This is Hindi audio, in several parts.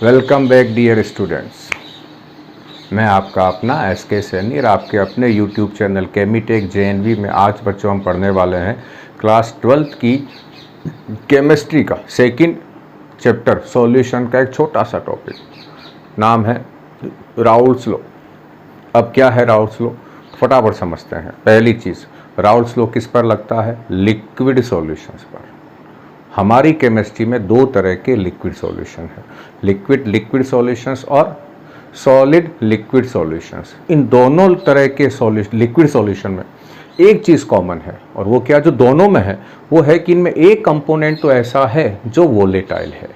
Welcome back dear students. मैं आपका अपना SK सैनी और आपके अपने YouTube चैनल केमीटेक JNV में आज बच्चों हम पढ़ने वाले हैं क्लास 12th की केमिस्ट्री का सेकंड चैप्टर सॉल्यूशन का एक छोटा सा टॉपिक। नाम है राउल्स लॉ। अब क्या है राउल्स लॉ, फटाफट समझते हैं। पहली चीज़, राउल्स लॉ किस पर लगता है? लिक्विड सॉल्यूशंस पर। हमारी केमिस्ट्री में दो तरह के लिक्विड सॉल्यूशन है, लिक्विड सॉल्यूशंस और सॉलिड लिक्विड सॉल्यूशंस। इन दोनों तरह के लिक्विड सॉल्यूशन में एक चीज़ कॉमन है, और वो क्या जो दोनों में है वो है कि इनमें एक कंपोनेंट तो ऐसा है जो वोलेटाइल है,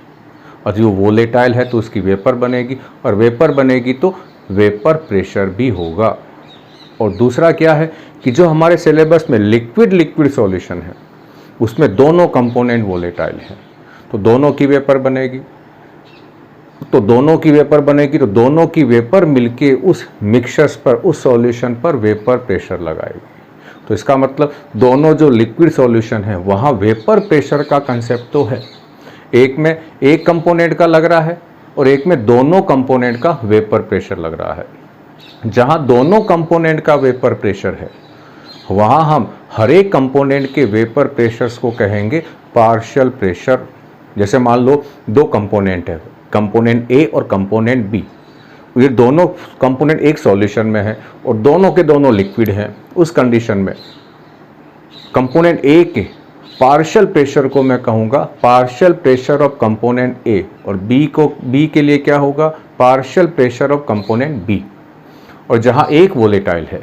और जो वोलेटाइल है तो उसकी वेपर बनेगी, और वेपर बनेगी तो वेपर प्रेशर भी होगा। और दूसरा क्या है कि जो हमारे सिलेबस में लिक्विड सॉल्यूशन है उसमें दोनों कंपोनेंट वोलेटाइल हैं, तो दोनों की वेपर बनेगी, तो दोनों की वेपर मिलके उस मिक्सचर्स पर, उस सॉल्यूशन पर वेपर प्रेशर लगाएगी। तो इसका मतलब दोनों जो लिक्विड सॉल्यूशन है वहाँ वेपर प्रेशर का कंसेप्ट तो है, एक में एक कंपोनेंट का लग रहा है और एक में दोनों कंपोनेंट का वेपर प्रेशर लग रहा है। जहाँ दोनों कंपोनेंट का वेपर प्रेशर है वहाँ हम हर एक कंपोनेंट के वेपर प्रेशर्स को कहेंगे पार्शियल प्रेशर। जैसे मान लो दो कंपोनेंट है, कंपोनेंट ए और कंपोनेंट बी। ये दोनों कंपोनेंट एक सॉल्यूशन में है और दोनों के दोनों लिक्विड हैं। उस कंडीशन में कंपोनेंट ए के पार्शियल प्रेशर को मैं कहूँगा partial pressure of component A, और बी के लिए क्या होगा? Partial pressure of component B. और जहाँ एक वोलेटाइल है,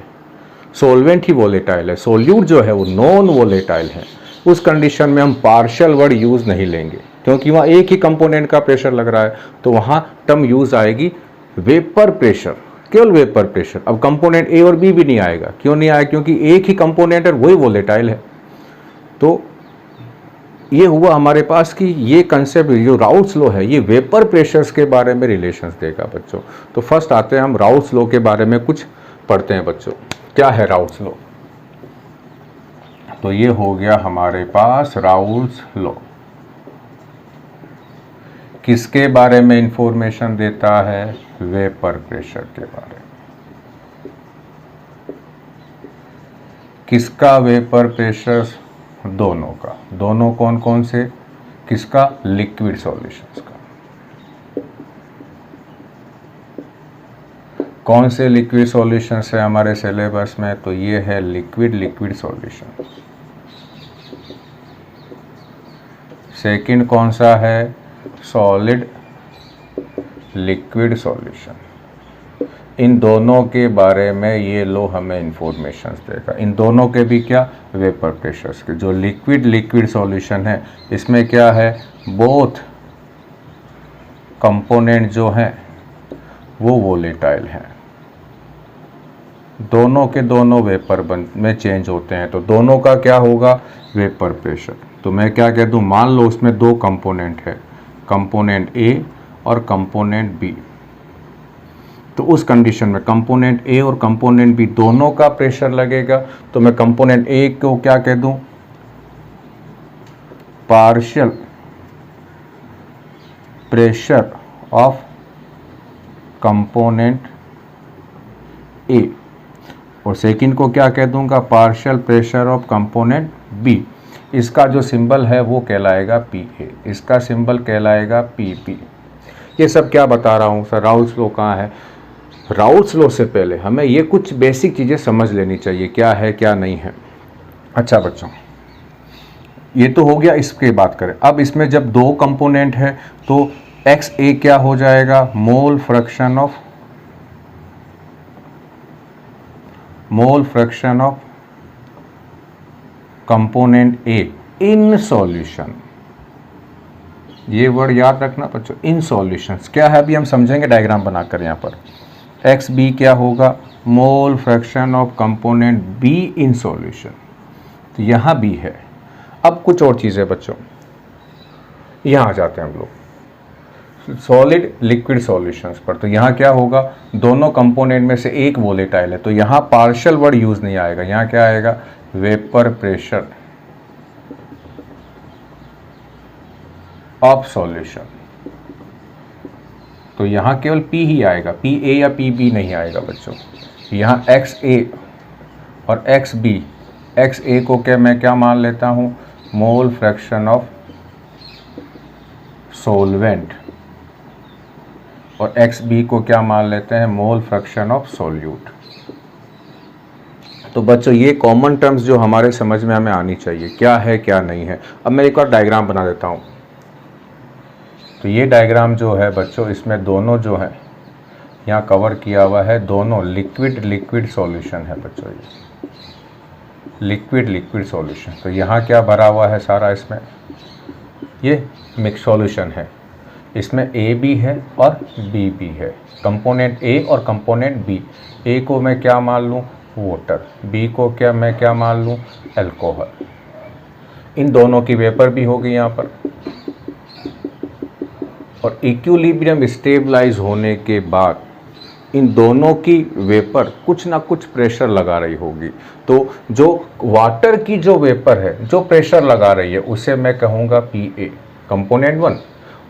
सोलवेंट ही वोलेटाइल है, सोल्यूट जो है वो नॉन वोलेटाइल है, उस कंडीशन में हम पार्शियल वर्ड यूज़ नहीं लेंगे, क्योंकि वहाँ एक ही कंपोनेंट का प्रेशर लग रहा है, तो वहाँ टर्म यूज़ आएगी वेपर प्रेशर, केवल वेपर प्रेशर। अब कंपोनेंट ए और बी भी नहीं आएगा। क्यों नहीं आएगा? क्योंकि एक ही कंपोनेंट है, वही वोलेटाइल है। तो ये हुआ हमारे पास कि ये कंसेप्ट जो राउल्स लॉ है ये वेपर प्रेशर्स के बारे में रिलेशंस देगा बच्चों। तो फर्स्ट आते हैं हम राउल्स लॉ के बारे में कुछ पढ़ते हैं बच्चों। क्या है राउल्स लॉ? तो ये हो गया हमारे पास राउल्स लॉ। किसके बारे में इंफॉर्मेशन देता है? वेपर प्रेशर के बारे में। किसका वेपर प्रेशर? दोनों का। दोनों कौन कौन से? किसका? लिक्विड सॉल्यूशंस का। कौन से लिक्विड सॉल्यूशंस है हमारे सिलेबस में? तो ये है लिक्विड सॉल्यूशन। सेकंड कौन सा है? Solid liquid solution. इन दोनों के बारे में ये लो हमें इंफॉर्मेशन देगा। इन दोनों के भी क्या? वेपर प्रेशर्स के। जो लिक्विड सॉल्यूशन है इसमें क्या है? बोथ कंपोनेंट जो हैं वो वोलेटाइल हैं, दोनों के दोनों वेपर में चेंज होते हैं, तो दोनों का क्या होगा? Vapour pressure. तो मैं क्या कह दूं, मान लो उसमें दो कंपोनेंट है, कंपोनेंट ए और कंपोनेंट बी। तो उस कंडीशन में कंपोनेंट ए और कंपोनेंट बी दोनों का प्रेशर लगेगा, तो मैं कंपोनेंट ए को क्या कह दूं? Partial pressure of component A, और सेकंड को क्या कह दूंगा? Partial pressure of component B. इसका जो सिंबल है वो कहलाएगा PA, इसका सिंबल कहलाएगा PP। ये सब क्या बता रहा हूँ सर? राउल्स लॉ कहाँ है? राउल्स लॉ से पहले हमें ये कुछ बेसिक चीज़ें समझ लेनी चाहिए, क्या है क्या नहीं है। अच्छा बच्चों, ये तो हो गया, इसकी बात करें। अब इसमें जब दो कंपोनेंट है तो XA क्या हो जाएगा? मोल fraction of component A in solution. ये वर्ड याद रखना बच्चों, इन सॉल्यूशंस। क्या है अभी हम समझेंगे डायग्राम बनाकर। यहाँ पर XB क्या होगा? मोल fraction of component B in solution. तो यहाँ B है। अब कुछ और चीज़ें बच्चों, यहाँ आ जाते हैं हम लोग सॉलिड लिक्विड सॉल्यूशंस पर। तो यहाँ क्या होगा? दोनों कंपोनेंट में से एक वोलेटाइल है, तो यहाँ पार्शियल वर्ड यूज नहीं आएगा। यहाँ क्या आएगा? Vapour pressure of solution. तो यहाँ केवल P ही आएगा, PA या PB नहीं आएगा बच्चों। यहाँ XA और XB, XA को मैं क्या मान लेता हूँ, मोल फ्रैक्शन ऑफ सोलवेंट, और XB को क्या मान लेते हैं, मोल फ्रैक्शन ऑफ सोल्यूट। तो बच्चों ये कॉमन टर्म्स जो हमारे समझ में हमें आनी चाहिए, क्या है क्या नहीं है। अब मैं एक और डायग्राम बना देता हूँ। तो ये डायग्राम जो है बच्चों, इसमें दोनों जो है यहाँ कवर किया हुआ है, दोनों लिक्विड लिक्विड सॉल्यूशन है बच्चों, ये लिक्विड लिक्विड सॉल्यूशन। तो यहाँ क्या भरा हुआ है सारा, इसमें ये मिक्स सॉल्यूशन है, इसमें A भी है और B भी है, कंपोनेंट A और कंपोनेंट B। A को मैं क्या मान लूँ, वाटर, B को मैं क्या मान लूँ, अल्कोहल। इन दोनों की वेपर भी होगी यहाँ पर, और इक्विलिब्रियम स्टेबलाइज होने के बाद इन दोनों की वेपर कुछ ना कुछ प्रेशर लगा रही होगी। तो जो वाटर की जो वेपर है जो प्रेशर लगा रही है उसे मैं कहूँगा PA कंपोनेंट 1,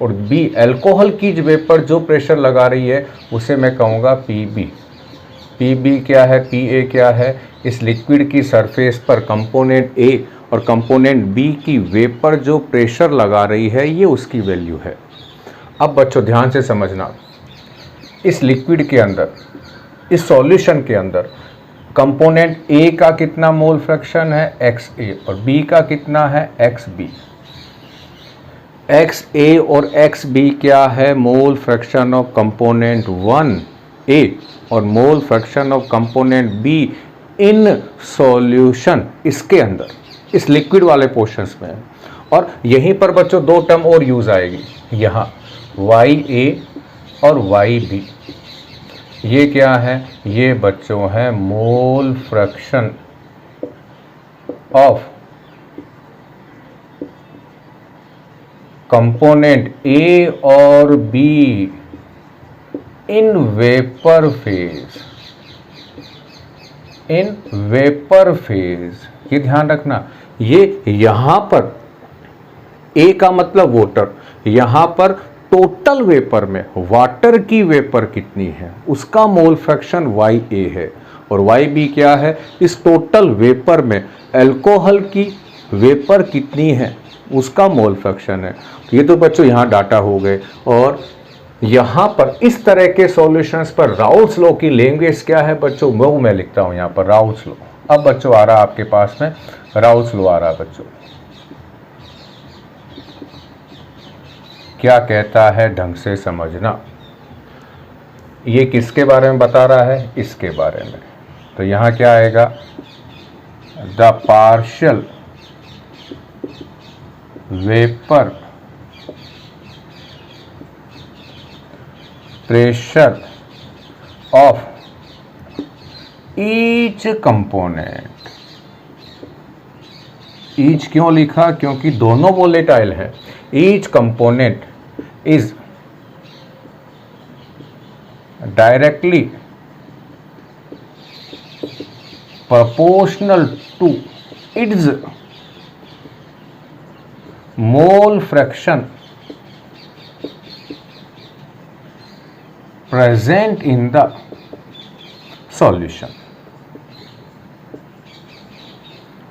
और B अल्कोहल की जो वेपर जो प्रेशर लगा रही है उसे मैं कहूँगा PB। PB क्या है, PA क्या है, इस लिक्विड की सरफेस पर कंपोनेंट A और कंपोनेंट B की वेपर जो प्रेशर लगा रही है ये उसकी वैल्यू है। अब बच्चों ध्यान से समझना, इस लिक्विड के अंदर, इस सॉल्यूशन के अंदर कंपोनेंट A का कितना मोल फ्रैक्शन है, XA, और B का कितना है, XB। XA और XB क्या है, mole fraction of component 1A और मोल fraction of component B in solution, इसके अंदर, इस लिक्विड वाले पोर्शंस में। और यहीं पर बच्चों दो टर्म और यूज आएगी, यहाँ YA और YB। ये क्या है, ये बच्चों है mole fraction of component A और B in vapour phase, in vapour phase. ये ध्यान रखना, ये यहां पर A का मतलब वाटर, यहां पर टोटल वेपर में वाटर की वेपर कितनी है उसका मोल फ्रैक्शन YA है, और YB क्या है, इस टोटल वेपर में अल्कोहल की वेपर कितनी है उसका मोल फ्रैक्शन है। ये तो बच्चों यहाँ डाटा हो गए। और यहाँ पर इस तरह के सॉल्यूशंस पर राउल्स लॉ की लैंग्वेज क्या है बच्चों, वो मैं लिखता हूँ यहाँ पर राउल्स लॉ। अब बच्चों आ रहा है आपके पास में राउल्स लॉ आ रहा है बच्चों, क्या कहता है ढंग से समझना। ये किसके बारे में बता रहा है, इसके बारे में। तो यहाँ क्या आएगा, the partial vapour pressure of each component. Each क्यों लिखा, क्योंकि दोनों वोलेटाइल है। Each component is directly proportional to its mole fraction present in the solution।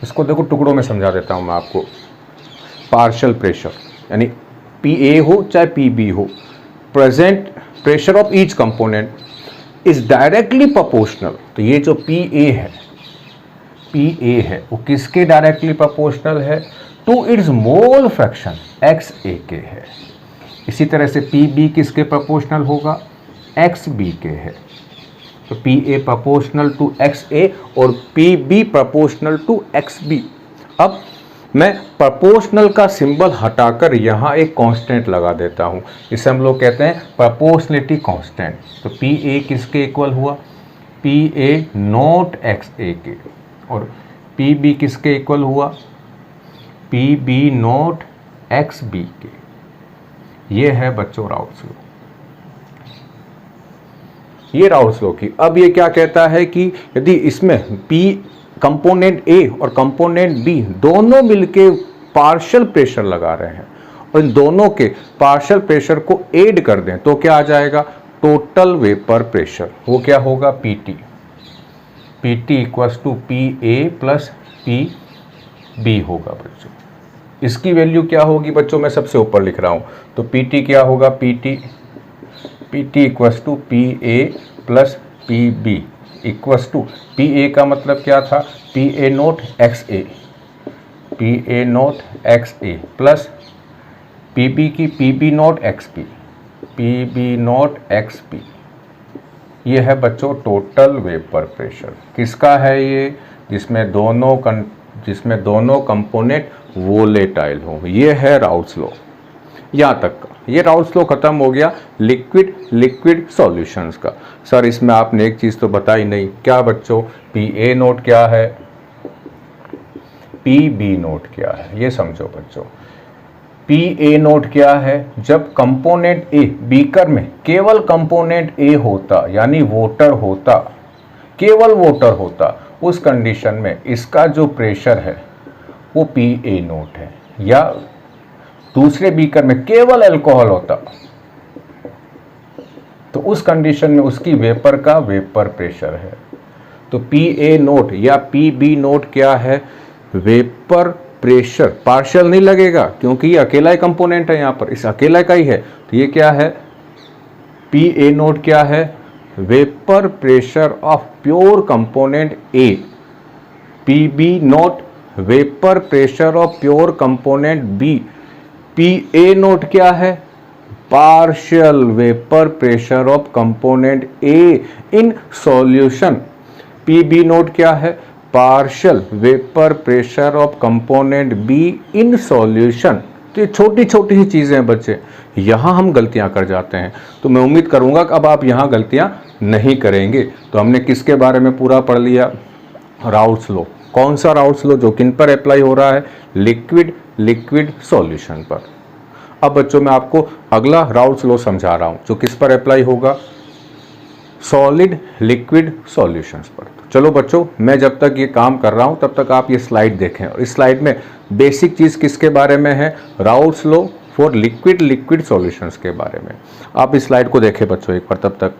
इसको देखो टुकड़ों में समझा देता हूं मैं आपको। पार्शियल प्रेशर यानी PA हो चाहे PB हो, present pressure of each component is directly proportional. तो ये जो PA है वो किसके डायरेक्टली प्रोपोर्शनल है, to its mole fraction XA के है। इसी तरह से PB किसके प्रोपोर्शनल होगा, XB के है। तो PA प्रोपोर्शनल टू XA और PB प्रोपोर्शनल टू XB। अब मैं प्रोपोर्शनल का सिंबल हटाकर यहाँ एक कांस्टेंट लगा देता हूँ, इसे हम लोग कहते हैं प्रोपोर्शनलिटी कांस्टेंट। तो PA किसके इक्वल हुआ, PA नॉट XA के, और PB किसके इक्वल हुआ, PB नॉट XB के। ये है बच्चों राउल्स लॉ, ये राउल्स लॉ की। अब ये क्या कहता है कि यदि इसमें कंपोनेंट A और कंपोनेंट B दोनों मिलके पार्शियल प्रेशर लगा रहे हैं और इन दोनों के पार्शियल प्रेशर को ऐड कर दें तो क्या आ जाएगा, टोटल वेपर प्रेशर। वो क्या होगा, PT. PT equals to P A plus P B होगा बच्चों। इसकी वैल्यू क्या होगी बच्चों, मैं सबसे ऊपर लिख रहा हूं, तो पीटी क्या होगा, PT equals to P A plus P B equals to, P A का मतलब क्या था, P A nought X A, P A nought X A plus P B की P B nought X P, P B nought X P. ये है बच्चों टोटल वेपर प्रेशर। किसका है ये, जिसमें दोनों कंपोनेंट वोलेटाइल हो। ये है राउट्स लॉ, यहाँ तक का। ये राउट्स लॉ खत्म हो गया लिक्विड सॉल्यूशंस का। सर इसमें आपने एक चीज़ तो बताई नहीं, क्या बच्चों, पी ए नोट क्या है, पी बी नोट क्या है, ये समझो बच्चों। पी ए नोट क्या है, जब कंपोनेंट ए बीकर में केवल कंपोनेंट ए होता, यानी वोटर होता, केवल वोटर होता, उस कंडीशन में इसका जो प्रेशर है वो पी ए नोट है। या दूसरे बीकर में केवल अल्कोहल होता तो उस कंडीशन में उसकी वेपर का वेपर प्रेशर है। तो पी ए नोट या पी बी नोट क्या है, वेपर प्रेशर। पार्शियल नहीं लगेगा क्योंकि ये अकेला ही कंपोनेंट है, यहाँ पर इस अकेला का ही है। तो ये क्या है, पी ए नोट क्या है, vapour pressure of pure component A. P B nought vapour pressure of pure component B. P A nought क्या है, partial vapour pressure of component A in solution. P B nought क्या है, partial vapour pressure of component B in solution. तो ये छोटी छोटी ही चीज़ें हैं बच्चे, यहाँ हम गलतियाँ कर जाते हैं। तो मैं उम्मीद करूँगा कि अब आप यहाँ गलतियाँ नहीं करेंगे। तो हमने किसके बारे में पूरा पढ़ लिया, राउट्स लॉ। कौन सा राउट्स लॉ, जो किन पर अप्लाई हो रहा है, लिक्विड सॉल्यूशन पर। अब बच्चों मैं आपको अगला राउट्स लॉ समझा रहा हूँ, जो किस पर अप्लाई होगा, सॉलिड लिक्विड सॉल्यूशंस पर। चलो बच्चों, मैं जब तक ये काम कर रहा हूँ तब तक आप ये स्लाइड देखें। और इस स्लाइड में बेसिक चीज़ किसके बारे में है, routes law for liquid solutions के बारे में। आप इस स्लाइड को देखें बच्चों एक बार तब तक।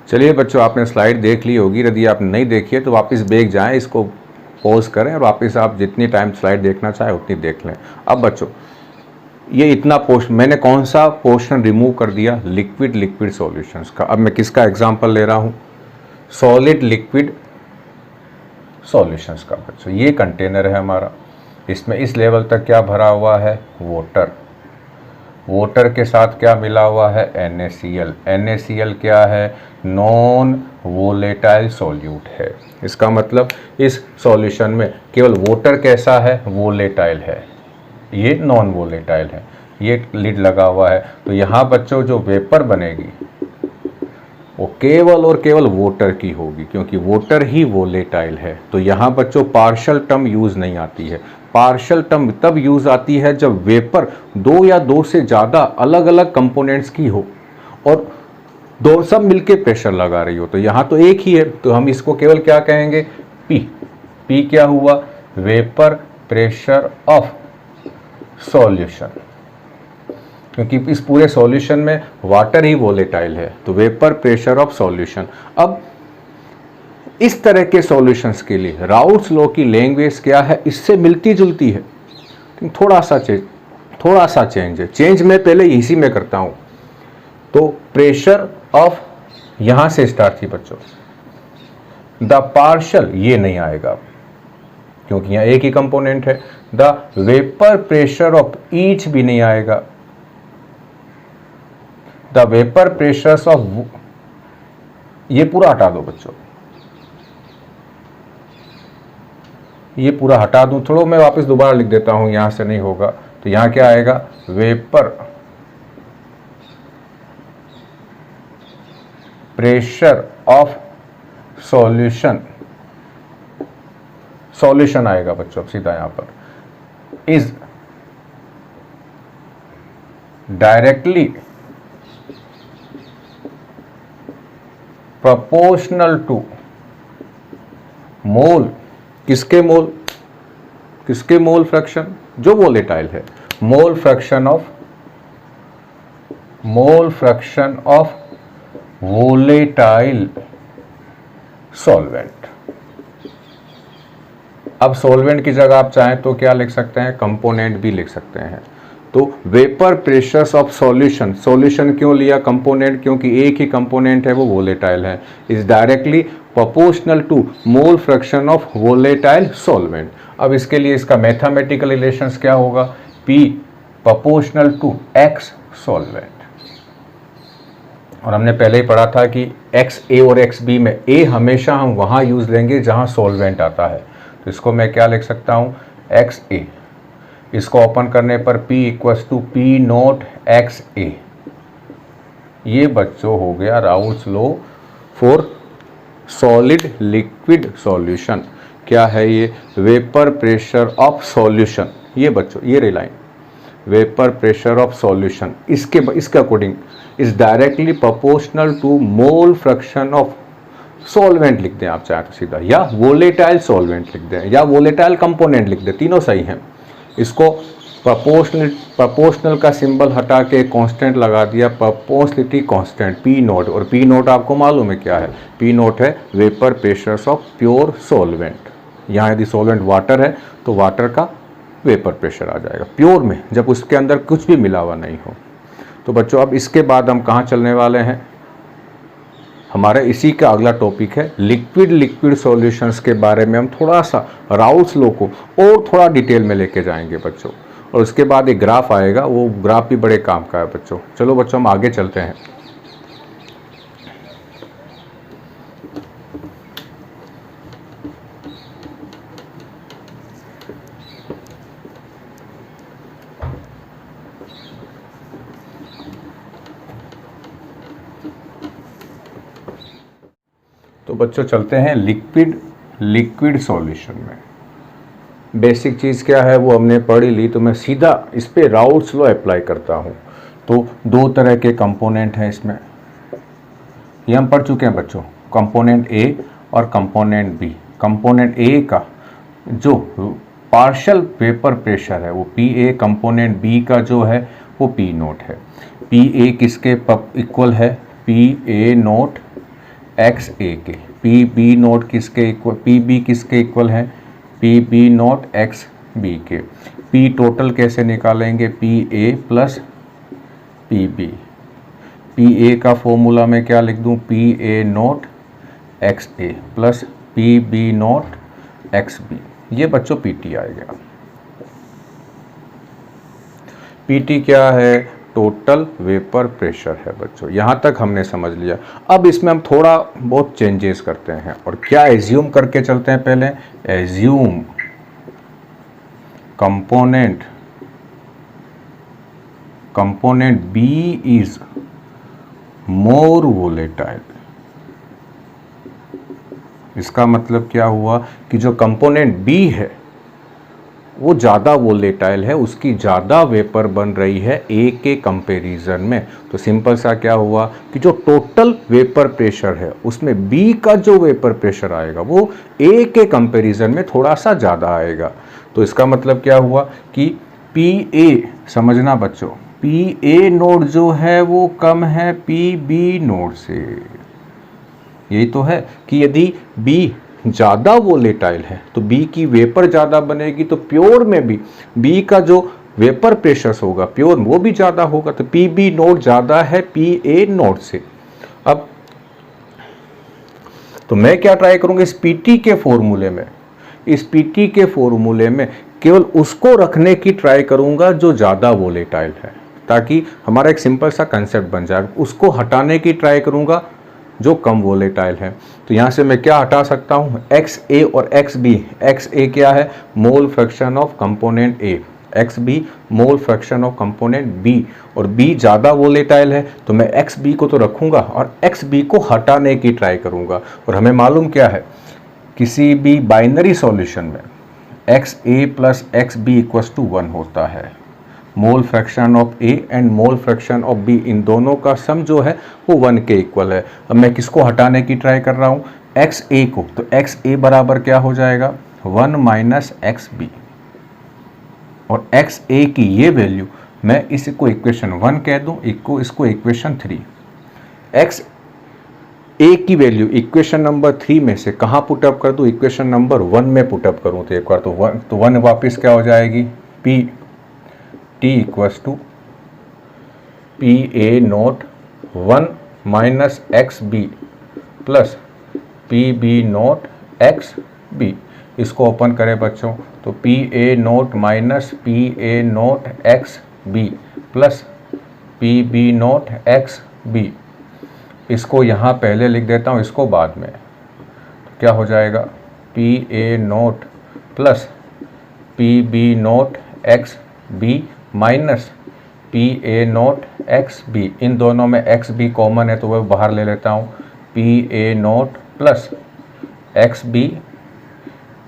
चलिए बच्चों, आपने स्लाइड देख ली होगी। यदि आपने नहीं देखी है तो वापस बैक जाएं, इसको पॉज करें और वापस आप जितनी टाइम स्लाइड देखना चाहें उतनी देख लें। अब बच्चों ये इतना पोर्शन, मैंने कौन सा पोर्शन रिमूव कर दिया, लिक्विड सॉल्यूशंस का। अब मैं किसका एग्जांपल ले रहा हूँ, सॉलिड लिक्विड सॉल्यूशंस का। बच्चों ये कंटेनर है हमारा, इसमें इस लेवल तक क्या भरा हुआ है, वाटर के साथ क्या मिला हुआ है, NaCl। NaCl क्या है, नॉन वोलेटाइल सॉल्यूट है। इसका मतलब इस सॉल्यूशन में केवल वाटर कैसा है, वोलेटाइल है, ये नॉन वोलेटाइल है। ये लिड लगा हुआ है। तो यहाँ बच्चों जो वेपर बनेगी वो केवल और केवल वाटर की होगी, क्योंकि वाटर ही वोलेटाइल है। तो यहाँ बच्चों पार्शियल टर्म यूज़ नहीं आती है। पार्शियल टर्म तब यूज़ आती है जब वेपर दो या दो से ज़्यादा अलग अलग कंपोनेंट्स की हो और दो सब मिलके प्रेशर लगा रही हो। तो यहाँ तो एक ही है, तो हम इसको केवल क्या कहेंगे, पी क्या हुआ, वेपर प्रेशर ऑफ सॉल्यूशन, क्योंकि इस पूरे सॉल्यूशन में वाटर ही वोलेटाइल है। तो वेपर प्रेशर ऑफ सॉल्यूशन। अब इस तरह के सॉल्यूशंस के लिए राउट्स लॉ की लैंग्वेज क्या है, इससे मिलती जुलती है, थोड़ा सा चेंज है। चेंज मैं पहले इसी में करता हूं। तो प्रेशर ऑफ यहां से स्टार्ट थी बच्चों, द पार्शियल ये नहीं आएगा क्योंकि यहां एक ही कंपोनेंट है। The vapour pressure of each भी नहीं आएगा। द वेपर प्रेशर ऑफ, ये पूरा हटा दो बच्चों, ये पूरा हटा दूं, थोड़ा मैं वापस दोबारा लिख देता हूं, यहां से नहीं होगा। तो यहां क्या आएगा, वेपर प्रेशर ऑफ सॉल्यूशन आएगा बच्चों सीधा यहां पर, इज डायरेक्टली प्रोपोर्शनल टू मोल, किसके मोल फ्रैक्शन, जो वोलेटाइल है, mole fraction of volatile solvent. अब सॉल्वेंट की जगह आप चाहें तो क्या लिख सकते हैं, कंपोनेंट भी लिख सकते हैं। तो वेपर प्रेशर्स ऑफ सॉल्यूशन क्यों लिया कंपोनेंट, क्योंकि एक ही कंपोनेंट है वो वोलेटाइल है, is directly proportional to mole fraction of volatile solvent. अब इसके लिए इसका मैथमेटिकल रिलेशंस क्या होगा, P proportional to X solvent. और हमने पहले ही पढ़ा था कि XA और XB में A हमेशा हम वहाँ यूज़ लेंगे जहाँ सॉल्वेंट आता है। तो इसको मैं क्या लिख सकता हूँ, XA, इसको ओपन करने पर P equals to P nought XA। ये बच्चों हो गया Raoult's law for solid liquid solution. क्या है ये, वेपर प्रेशर ऑफ सॉल्यूशन। ये बच्चों ये रिलाइन वेपर प्रेशर ऑफ सॉल्यूशन, इसके according is directly proportional to mole fraction of solvent लिख दें आप चाहे तो सीधा, या वोलेटाइल सॉल्वेंट लिख दें, या वोलेटाइल कंपोनेंट लिख दें, तीनों सही हैं। इसको प्रोपोर्शनल का सिंबल हटा के कांस्टेंट लगा दिया, प्रोपोर्शनलिटी कांस्टेंट P नोट, और P नोट आपको मालूम है क्या है, P नोट है vapour pressures of pure solvent. यहाँ यदि सॉल्वेंट वाटर है तो वाटर का वेपर प्रेशर आ जाएगा प्योर में, जब उसके अंदर कुछ भी मिला हुआ नहीं हो। तो बच्चों अब इसके बाद हम कहाँ चलने वाले हैं, हमारे इसी का अगला टॉपिक है लिक्विड सॉल्यूशंस के बारे में। हम थोड़ा सा राउल्स लॉ को और थोड़ा डिटेल में लेके जाएंगे बच्चों, और उसके बाद एक ग्राफ आएगा, वो ग्राफ भी बड़े काम का है बच्चों। चलो बच्चों हम आगे चलते हैं। तो बच्चों चलते हैं लिक्विड सॉल्यूशन में। बेसिक चीज़ क्या है वो हमने पढ़ ही ली, तो मैं सीधा इस पे राउल्स लॉ अप्लाई करता हूँ। तो दो तरह के कंपोनेंट हैं इसमें, ये हम पढ़ चुके हैं बच्चों, कंपोनेंट A और कंपोनेंट B। कंपोनेंट A का जो पार्शियल वेपर प्रेशर है वो PA, कंपोनेंट B का जो है वो P नोट है। PA किसके इक्वल है, PA नोट XA के, PB नोट किसके इक्वल, PB किसके इक्वल है, PB नोट XB के। P टोटल कैसे निकालेंगे, PA प्लस PB। PA का फॉर्मूला में क्या लिख दूं, PA note XA plus PB note XB। ये बच्चों PT आएगा। PT क्या है, टोटल वेपर प्रेशर है बच्चों। यहाँ तक हमने समझ लिया। अब इसमें हम थोड़ा बहुत चेंजेस करते हैं, और क्या एज्यूम करके चलते हैं, पहले assume component B is more volatile. इसका मतलब क्या हुआ कि जो कंपोनेंट B है वो ज़्यादा वोलेटाइल है, उसकी ज़्यादा वेपर बन रही है A के कंपैरिजन में। तो सिंपल सा क्या हुआ कि जो टोटल वेपर प्रेशर है उसमें B का जो वेपर प्रेशर आएगा वो A के कंपैरिजन में थोड़ा सा ज़्यादा आएगा। तो इसका मतलब क्या हुआ कि PA, समझना बच्चों, PA नोड जो है वो कम है PB नोड से। यही तो है कि यदि B ज़्यादा वोलेटाइल है तो B की वेपर ज़्यादा बनेगी, तो प्योर में भी B का जो वेपर प्रेशर होगा प्योर वो भी ज़्यादा होगा। तो PB नोड ज़्यादा है PA नोड से। अब तो मैं क्या ट्राई करूँगा, इस PT के फॉर्मूले में केवल उसको रखने की ट्राई करूँगा जो ज़्यादा वोलेटाइल है, ताकि हमारा एक सिंपल सा कंसेप्ट बन जाए। उसको हटाने की ट्राई करूँगा जो कम वोलेटाइल है। तो यहाँ से मैं क्या हटा सकता हूँ, XA और XB। XA क्या है, mole fraction of component A, XB mole fraction of component B। और B ज़्यादा वोलेटाइल है, तो मैं XB को तो रखूँगा और XB को हटाने की ट्राई करूँगा। और हमें मालूम क्या है, किसी भी बाइनरी सॉल्यूशन में XA plus XB equals to 1 होता है। Mole fraction of A and mole fraction of B, इन दोनों का सम जो है वो 1 के इक्वल है। अब मैं किसको हटाने की ट्राई कर रहा हूँ, XA को, तो XA बराबर क्या हो जाएगा 1 माइनस XB, और XA की ये वैल्यू मैं इसको इक्वेशन 1 कह दूँ, इसको इक्वेशन 3। XA की वैल्यू इक्वेशन नंबर 3 में से कहाँ पुटअप कर दूँ, इक्वेशन नंबर 1 में पुटअप करूँ तो एक बार तो 1 वापस क्या हो जाएगी, P T equals to P A nought 1 minus x B plus P B nought x B. इसको ओपन करें बच्चों तो P A nought minus P A nought x B plus P B nought x B. इसको यहाँ पहले लिख देता हूँ, इसको बाद में। तो क्या हो जाएगा, P A nought plus P B nought x B minus P A nought x B. इन दोनों में एक्स बी कॉमन है तो वह बाहर ले लेता हूँ। P A nought plus x B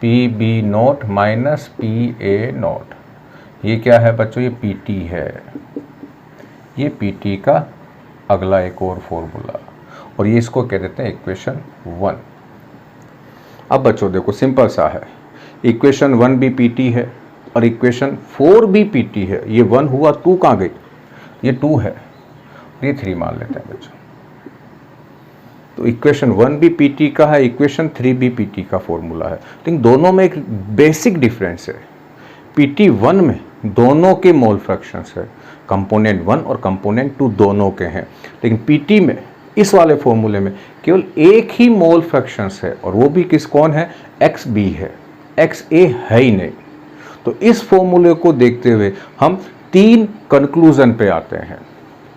P B nought minus P A nought. ये क्या है बच्चों, ये पी टी है। ये पी टी का अगला एक और फॉर्मूला, और ये इसको कह देते हैं इक्वेशन 1। अब बच्चों देखो सिंपल सा है, इक्वेशन 1 भी पी टी है और इक्वेशन 4 भी पी टी है। ये 1 हुआ, 2 कहाँ गई, ये 2 है, ये 3 मान लेते हैं बच्चों। तो इक्वेशन 1 भी पी टी का है, इक्वेशन 3 भी पी टी का फॉर्मूला है, लेकिन दोनों में एक बेसिक डिफरेंस है। पी टी 1 में दोनों के मोल फ्रैक्शंस है, कंपोनेंट 1 और कंपोनेंट 2 दोनों के हैं, लेकिन पी टी में इस वाले फॉर्मूले में केवल एक ही मोल फ्रैक्शंस है, और वो भी कौन है, एक्स बी है, एक्स ए है ही नहीं। तो इस फॉर्मूले को देखते हुए हम 3 कंक्लूजन पे आते हैं।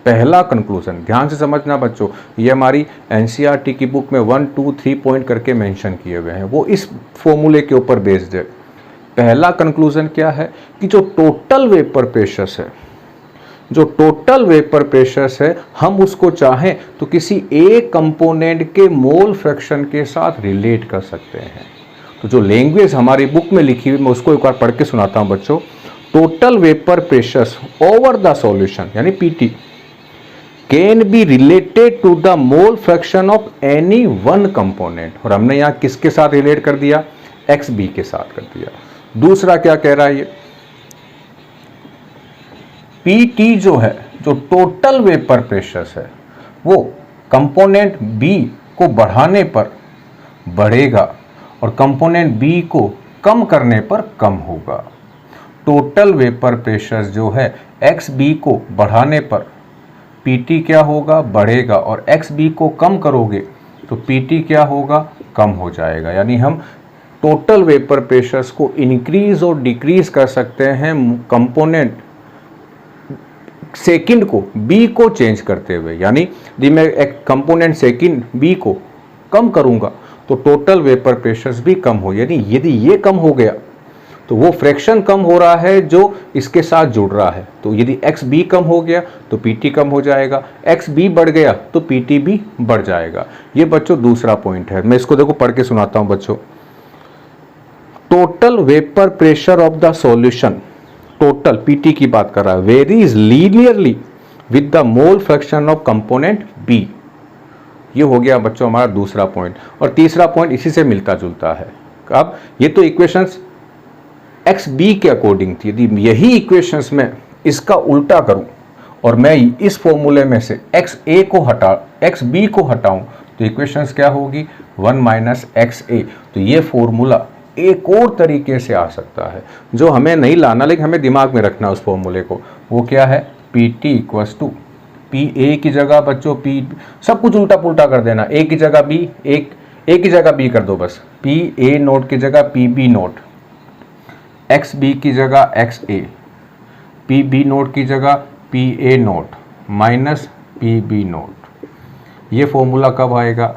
पहला कंक्लूजन ध्यान से समझना बच्चों, ये हमारी एनसीईआरटी की बुक में 1, 2, 3 पॉइंट करके मेंशन किए हुए हैं, वो इस फॉर्मूले के ऊपर बेस्ड है। पहला कंक्लूजन क्या है कि जो टोटल वेपर प्रेशर है, जो टोटल वेपर प्रेशर है, हम उसको चाहें तो किसी एक कंपोनेंट के मोल फ्रैक्शन के साथ रिलेट कर सकते हैं। तो जो लैंग्वेज हमारी बुक में लिखी हुई, मैं उसको एक बार पढ़ के सुनाता हूं बच्चों। Total vapour pressure over the solution यानी PT can be related to the mole fraction of any one component, और हमने यहां किसके साथ रिलेट कर दिया, एक्स बी के साथ कर दिया। दूसरा क्या कह रहा है, ये पीटी जो है, जो टोटल वेपर प्रेशर है, वो कंपोनेंट बी को बढ़ाने पर बढ़ेगा और कंपोनेंट बी को कम करने पर कम होगा। टोटल वेपर प्रेशर जो है एक्स बी को बढ़ाने पर पीटी क्या होगा, बढ़ेगा, और एक्स बी को कम करोगे तो पीटी क्या होगा, कम हो जाएगा। यानी हम टोटल वेपर प्रेशर्स को इंक्रीज और डिक्रीज कर सकते हैं कंपोनेंट सेकंड को बी को चेंज करते हुए। यानी यदि मैं एक कंपोनेंट सेकंड बी को कम करूंगा तो टोटल वेपर प्रेशर्स भी कम हो। यानी यदि ये कम हो गया तो वो फ्रैक्शन कम हो रहा है जो इसके साथ जुड़ रहा है। तो यदि एक्स बी कम हो गया तो पीटी कम हो जाएगा, एक्स बी बढ़ गया तो पीटी भी बढ़ जाएगा। ये बच्चों दूसरा पॉइंट है। मैं इसको देखो पढ़ के सुनाता हूं बच्चों। Total vapour pressure of the solution, total PT की बात कर रहा है, varies linearly with the mole fraction of component B. ये हो गया बच्चों हमारा दूसरा पॉइंट। और तीसरा पॉइंट इसी से मिलता जुलता है। अब ये तो इक्वेशंस एक्स बी के अकॉर्डिंग थी, यदि यही इक्वेशंस में इसका उल्टा करूं और मैं इस फॉर्मूले में से एक्स ए को एक्स बी को हटाऊं तो इक्वेशंस क्या होगी, 1 माइनस एक्स ए। तो ये फॉर्मूला एक और तरीके से आ सकता है जो हमें नहीं लाना, लेकिन हमें दिमाग में रखना उस फॉर्मूले को। वो क्या है, P T equals to P A की जगह बच्चों पी, सब कुछ उल्टा पुल्टा कर देना, ए की जगह बी, ए की जगह बी कर दो बस, पी ए नोट की जगह P B nought, x B की जगह X A, P B nought की जगह P A nought minus P B nought. ये फॉर्मूला कब आएगा,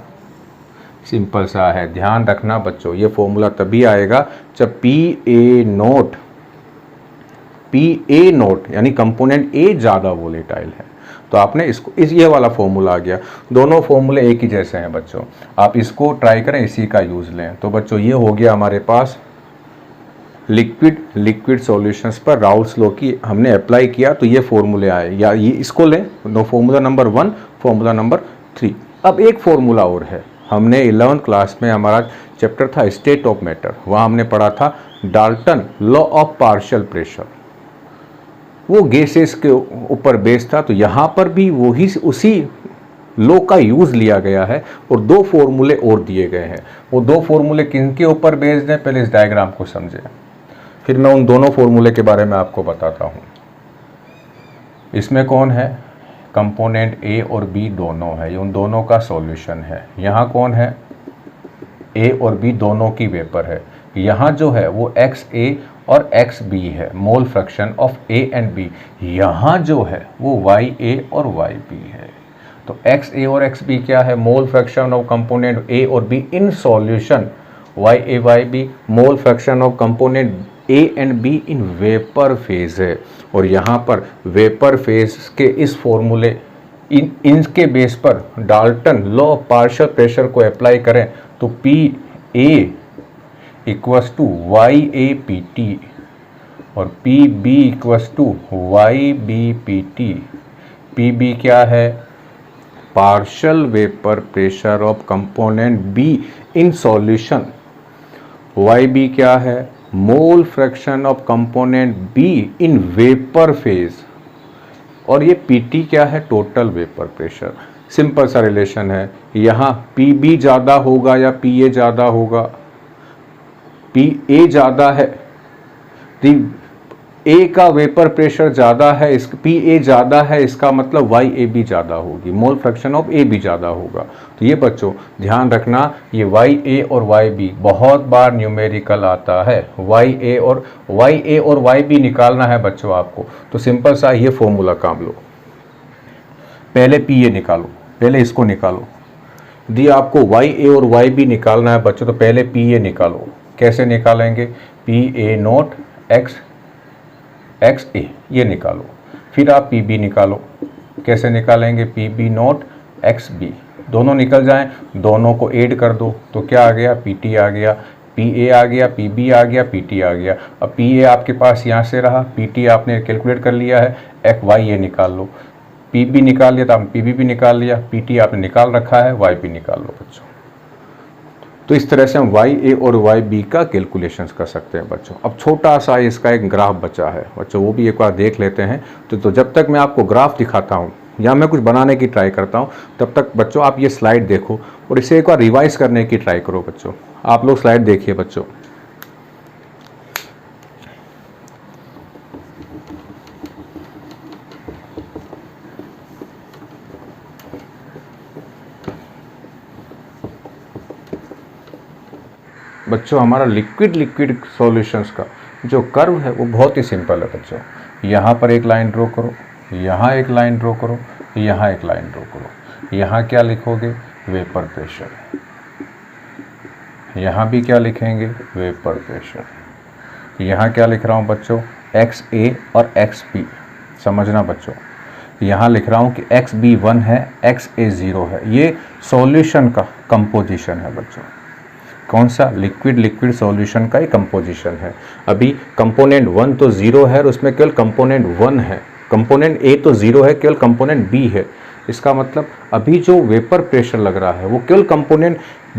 सिंपल सा है, ध्यान रखना बच्चों। ये फॉर्मूला तभी आएगा जब P A note PA note यानी कंपोनेंट A ज़्यादा वोलेटाइल है। तो आपने इसको ये वाला फॉर्मूला आ गया। दोनों फॉर्मूले एक ही जैसे हैं बच्चों, आप इसको ट्राई करें, इसी का यूज़ लें। तो बच्चों ये हो गया हमारे पास लिक्विड सॉल्यूशंस पर राउल्स लॉ की हमने अप्लाई किया तो ये फॉर्मूले आए, या ये इसको लें। Formula number 1, formula number 3। अब एक फॉर्मूला और है, हमने 11th क्लास में हमारा चैप्टर था स्टेट ऑफ मैटर, वहाँ हमने पढ़ा था Dalton law of partial pressure. वो गैसेस के ऊपर बेस्ड था, तो यहाँ पर भी वही उसी लॉ का यूज़ लिया गया है और दो फॉर्मूले और दिए गए हैं। वो दो फॉर्मूले किन के ऊपर बेस्ड हैं, पहले इस डायग्राम को समझें, फिर मैं उन दोनों फॉर्मूले के बारे में आपको बताता हूँ। इसमें कौन है, कंपोनेंट ए और बी दोनों है, ये उन दोनों का सॉल्यूशन है। यहाँ कौन है, ए और बी दोनों की वेपर है। यहाँ जो है वो XA और XB है, mole fraction of A and B। यहाँ जो है वो YA और YB है। तो XA और XB क्या है, mole fraction of component A और B in solution. YA YB mole fraction of component A and B in vapour phase है। और यहाँ पर वेपर फेज के इस फॉर्मूले इनके बेस पर Dalton law of partial pressure को अप्लाई करें तो PA इक्वस टू YAPT और PB equals to YBPT। PB क्या है, partial vapour pressure of component B in solution. YB क्या है, mole fraction of component B in vapour phase. और ये PT क्या है, टोटल वेपर प्रेशर। सिंपल सा रिलेशन है, यहाँ PB ज़्यादा होगा या PA ज़्यादा होगा, PA ज़्यादा है, A का वेपर प्रेशर ज़्यादा है, इस PA ज़्यादा है, इसका मतलब YAB ज़्यादा होगी, मोल फ्रैक्शन ऑफ A भी ज़्यादा होगा। तो ये बच्चों ध्यान रखना, ये YA और YB बहुत बार न्यूमेरिकल आता है। YA और YB निकालना है बच्चों आपको, तो सिंपल सा ये फॉर्मूला काम लो। पहले PA निकालो, पहले इसको निकालो। यदि आपको YA और YB निकालना है बच्चों तो पहले PA निकालो। कैसे निकालेंगे, PA नोट XA ये निकालो। फिर आप PB निकालो, कैसे निकालेंगे, PB नोट XB। दोनों निकल जाएं, दोनों को ऐड कर दो तो क्या आ गया, PT आ गया, PA आ गया, PB आ गया, PT आ गया। अब PA आपके पास यहाँ से रहा, PT आपने कैलकुलेट कर लिया है, YA निकाल लो। PB निकाल लिया तो आपने PB भी निकाल लिया, PT आपने निकाल रखा है, YB निकाल लो बच्चों। तो इस तरह से हम YA और YB का कैलकुलेशंस कर सकते हैं बच्चों। अब छोटा सा इसका एक ग्राफ बचा है बच्चों, वो भी एक बार देख लेते हैं। तो जब तक मैं आपको ग्राफ दिखाता हूँ या मैं कुछ बनाने की ट्राई करता हूँ, तब तक बच्चों आप ये स्लाइड देखो और इसे एक बार रिवाइज करने की ट्राई करो बच्चों। आप लोग स्लाइड देखिए बच्चों। बच्चों हमारा लिक्विड सॉल्यूशंस का जो कर्व है वो बहुत ही सिंपल है बच्चों। यहाँ पर एक लाइन ड्रॉ करो, यहाँ एक लाइन ड्रॉ करो, यहाँ एक लाइन ड्रॉ करो। यहाँ क्या लिखोगे, वेपर प्रेशर। यहाँ भी क्या लिखेंगे, वेपर प्रेशर। यहाँ क्या लिख रहा हूँ बच्चों, XA और XB। समझना बच्चों, यहाँ लिख रहा हूँ कि XB 1 है, XA 0 है। ये सॉल्यूशन का कंपोजिशन है बच्चों। कौन सा, लिक्विड सॉल्यूशन का ही कंपोजिशन है। अभी कंपोनेंट 1 तो 0 है और उसमें केवल कंपोनेंट 1 है। कंपोनेंट A तो 0 है, केवल कंपोनेंट B है। इसका मतलब अभी जो वेपर प्रेशर लग रहा है वो केवल कंपोनेंट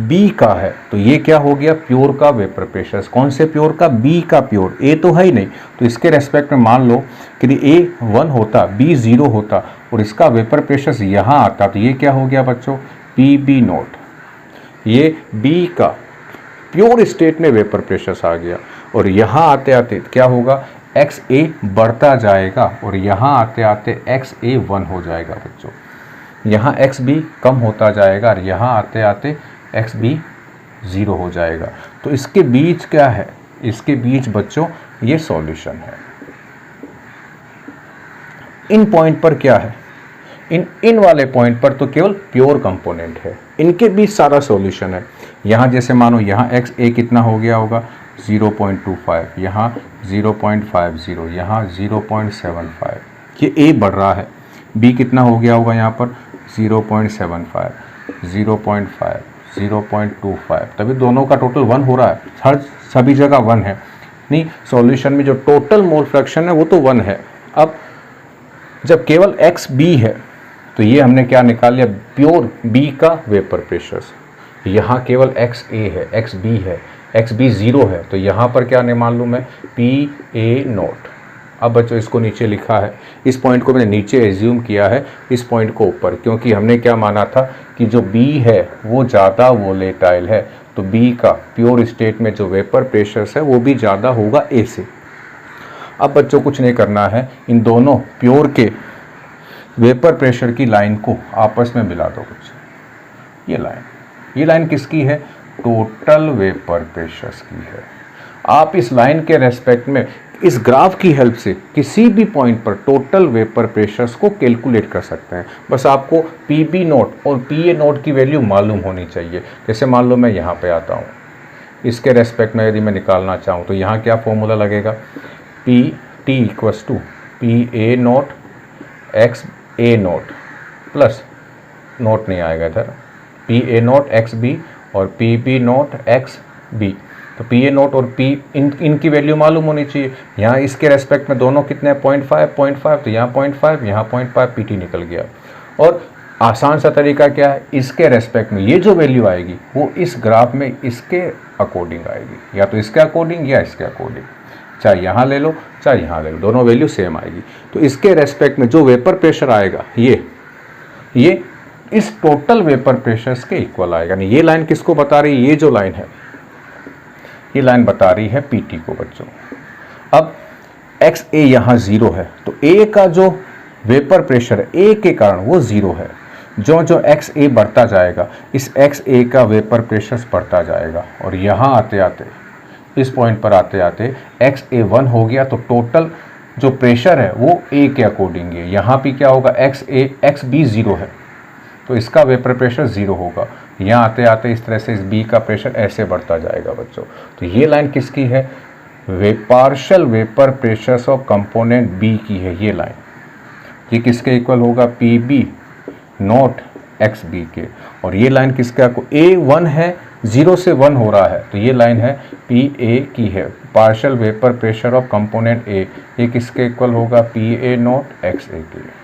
B का है। तो ये क्या हो गया, प्योर का वेपर प्रेशर। कौन से प्योर का, B का प्योर। A तो है ही नहीं, तो इसके रेस्पेक्ट में मान लो कि A 1 होता, B 0 होता और इसका वेपर प्रेशर यहाँ आता, तो ये क्या हो गया बच्चों, PB नोट। ये B का प्योर स्टेट में वेपर प्रेशर आ गया और यहाँ आते आते क्या होगा, XA बढ़ता जाएगा और यहाँ आते आते XA 1 हो जाएगा बच्चों। यहाँ XB कम होता जाएगा और यहाँ आते आते XB 0 हो जाएगा। तो इसके बीच क्या है, इसके बीच बच्चों ये सॉल्यूशन है। इन पॉइंट पर क्या है, इन वाले पॉइंट पर तो केवल प्योर कंपोनेंट है, इनके बीच सारा सॉल्यूशन है। यहाँ जैसे मानो यहाँ XA कितना हो गया होगा, 0.25, यहाँ 0.50, यहाँ 0.75, ये ए बढ़ रहा है। बी कितना हो गया होगा यहाँ पर 0.75, 0.5, 0.25, तभी दोनों का टोटल 1 हो रहा है। हर सभी जगह 1 है, नहीं सॉल्यूशन में जो टोटल मोल फ्रैक्शन है वो तो 1 है। अब जब केवल एक्स बी है तो ये हमने क्या निकाल लिया, प्योर बी का वेपर प्रेशर। यहाँ केवल एक्स ए है, एक्स बी है, एक्स बी 0 है, तो यहाँ पर क्या नहीं मालूम है, पी ए नोट। अब बच्चों इसको नीचे लिखा है, इस पॉइंट को मैंने नीचे एज्यूम किया है, इस पॉइंट को ऊपर, क्योंकि हमने क्या माना था कि जो बी है वो ज़्यादा वोलेटाइल है, तो बी का प्योर स्टेट में जो वेपर प्रेशर है वो भी ज़्यादा होगा ए से। अब बच्चों कुछ नहीं करना है, इन दोनों प्योर के वेपर प्रेशर की लाइन को आपस में मिला दो कुछ। ये लाइन किसकी है, टोटल वेपर प्रेशर्स की है। आप इस लाइन के रेस्पेक्ट में इस ग्राफ की हेल्प से किसी भी पॉइंट पर टोटल वेपर प्रेशर्स को कैलकुलेट कर सकते हैं। बस आपको पी बी नोट और पी ए नोट की वैल्यू मालूम होनी चाहिए। जैसे मान लो मैं यहाँ पे आता हूँ, इसके रेस्पेक्ट में यदि मैं निकालना चाहूँ तो यहाँ क्या फॉर्मूला लगेगा, P T equals to P A nought X A nought plus nought नहीं आएगा इधर, P A nought x B और P B nought x B. तो पी ए नोट और पी इनकी वैल्यू मालूम होनी चाहिए। यहाँ इसके रेस्पेक्ट में दोनों कितने 0.5, तो यहाँ 0.5, यहाँ 0.5, पी टी निकल गया। और आसान सा तरीका क्या है, इसके रेस्पेक्ट में ये जो वैल्यू आएगी वो इस ग्राफ में इसके अकॉर्डिंग आएगी, या तो इसके अकॉर्डिंग या इसके अकॉर्डिंग, चाहे यहाँ ले लो चाहे यहाँ ले लो, दोनों वैल्यू सेम आएगी। तो इसके रेस्पेक्ट में जो वेपर प्रेशर आएगा ये इस टोटल वेपर प्रेशर्स के इक्वल आएगा। नहीं, ये लाइन किसको बता रही है, ये जो लाइन है ये लाइन बता रही है पीटी को बच्चों। अब एक्स ए यहाँ 0 है, तो ए का जो वेपर प्रेशर है ए के कारण वो 0 है। जो जो एक्स ए बढ़ता जाएगा, इस एक्स ए का वेपर प्रेशर बढ़ता जाएगा, और यहाँ आते आते इस पॉइंट पर आते आते एक्स ए 1 हो गया, तो टोटल जो प्रेशर है वो ए के अकॉर्डिंग है। यहाँ भी क्या होगा, एक्स बी 0 है, तो इसका वेपर प्रेशर 0 होगा। यहाँ आते आते इस तरह से इस बी का प्रेशर ऐसे बढ़ता जाएगा बच्चों। तो ये लाइन किसकी है, partial vapour pressures of component B की है ये लाइन। ये किसके इक्वल होगा, P B nought x B के। और ये लाइन किसका, ए 1 है, 0 से 1 हो रहा है, तो ये लाइन है पी ए की है, partial vapour pressure of component ए। ये किसके इक्वल होगा, पी ए नोट एक्स ए के।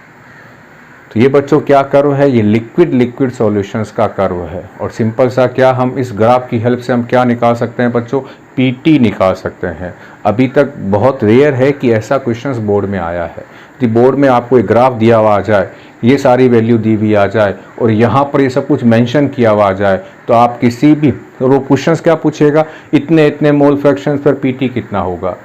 तो ये बच्चों क्या कर्व है, ये लिक्विड सॉल्यूशंस का कर्व है। और सिंपल सा क्या, हम इस ग्राफ की हेल्प से हम क्या निकाल सकते हैं बच्चों, पीटी निकाल सकते हैं। अभी तक बहुत रेयर है कि ऐसा क्वेश्चंस बोर्ड में आया है कि बोर्ड में आपको एक ग्राफ दिया हुआ आ जाए, ये सारी वैल्यू दी हुई आ जाए और यहाँ पर ये सब कुछ मेंशन किया हुआ आ जाए, तो आप किसी भी, तो वो क्वेश्चंस क्या पूछेगा, इतने इतने मोल फ्रैक्शंस पर पीटी कितना होगा।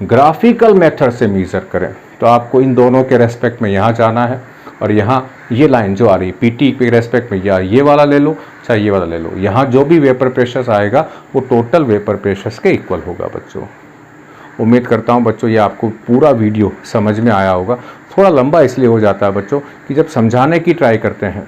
ग्राफिकल मेथड से मेजर करें तो आपको इन दोनों के रेस्पेक्ट में यहाँ जाना है, और यहाँ ये लाइन जो आ रही है पीटी के रेस्पेक्ट में, या ये वाला ले लो चाहे ये वाला ले लो, यहाँ जो भी वेपर प्रेशर्स आएगा वो टोटल वेपर प्रेशर्स के इक्वल होगा बच्चों। उम्मीद करता हूँ बच्चों ये आपको पूरा वीडियो समझ में आया होगा। थोड़ा लंबा इसलिए हो जाता है बच्चों कि जब समझाने की ट्राई करते हैं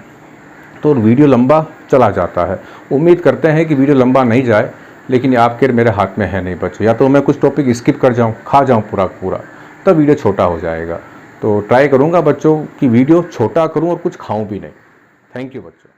तो वीडियो लंबा चला जाता है। उम्मीद करते हैं कि वीडियो लंबा नहीं जाए, लेकिन आपके मेरे हाथ में है नहीं बच्चों, या तो मैं कुछ टॉपिक स्किप कर जाऊँ, खा जाऊँ पूरा, तब वीडियो छोटा हो जाएगा। तो ट्राई करूँगा बच्चों कि वीडियो छोटा करूँ और कुछ खाऊँ भी नहीं। थैंक यू बच्चों।